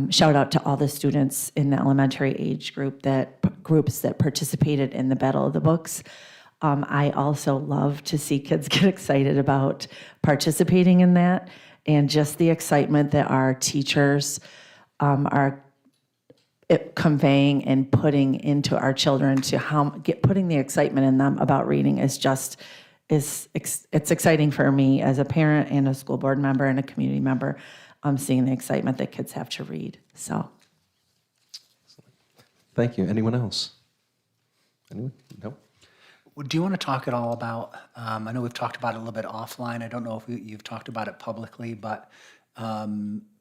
shout out to all the students in the elementary age groups that participated in the Battle of the Books. I also love to see kids get excited about participating in that, and just the excitement that our teachers are conveying and putting into our children putting the excitement in them about reading it's exciting for me as a parent and a school board member and a community member, seeing the excitement that kids have to read. So, Thank you. Anyone else? Anyone? No? Do you want to talk at all about, I know we've talked about it a little bit offline. I don't know if you've talked about it publicly, but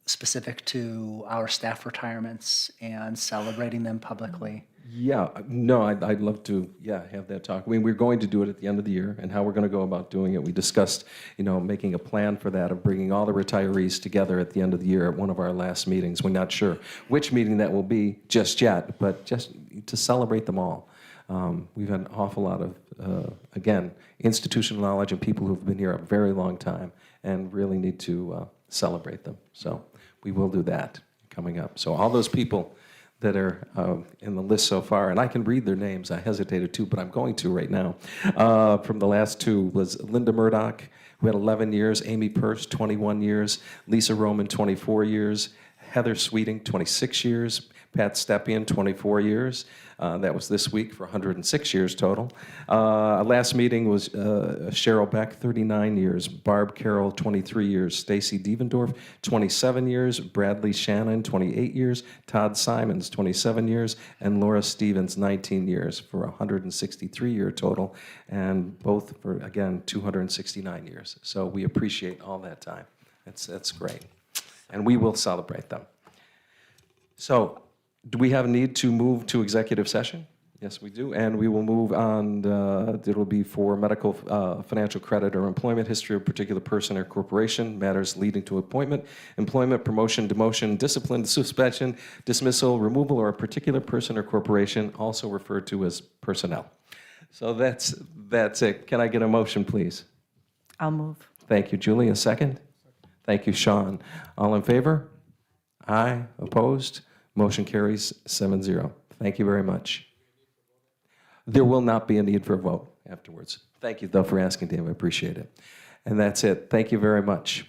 specific to our staff retirements and celebrating them publicly. Yeah, no, I'd love to, have that talk. I mean, we're going to do it at the end of the year, and how we're going to go about doing it. We discussed, making a plan for that, of bringing all the retirees together at the end of the year at one of our last meetings. We're not sure which meeting that will be just yet, but just to celebrate them all. We've had an awful lot of, again, institutional knowledge and people who've been here a very long time and really need to celebrate them. So we will do that coming up. So all those people that are in the list so far, and I can read their names. I hesitated to, but I'm going to right now. From the last two was Linda Murdoch, who had 11 years, Amy Purse, 21 years, Lisa Roman, 24 years, Heather Sweeting, 26 years, Pat Stepien, 24 years. That was this week for 106 years total. Last meeting was Cheryl Beck, 39 years, Barb Carroll, 23 years, Stacy Devendorf, 27 years, Bradley Shannon, 28 years, Todd Simons, 27 years, and Laura Stevens, 19 years for a 163-year total, and both for, again, 269 years. So we appreciate all that time. That's great. And we will celebrate them. So, do we have a need to move to executive session? Yes, we do, and we will move on. It'll be for medical, financial credit, or employment history of a particular person or corporation, matters leading to appointment, employment, promotion, demotion, discipline, suspension, dismissal, removal, or a particular person or corporation, also referred to as personnel. So that's it. Can I get a motion, please? I'll move. Thank you, Julie. A second? Thank you, Sean. All in favor? Aye. Opposed? Motion carries 7-0. Thank you very much. There will not be a need for a vote afterwards. Thank you, though, for asking, Dave. I appreciate it. And that's it. Thank you very much.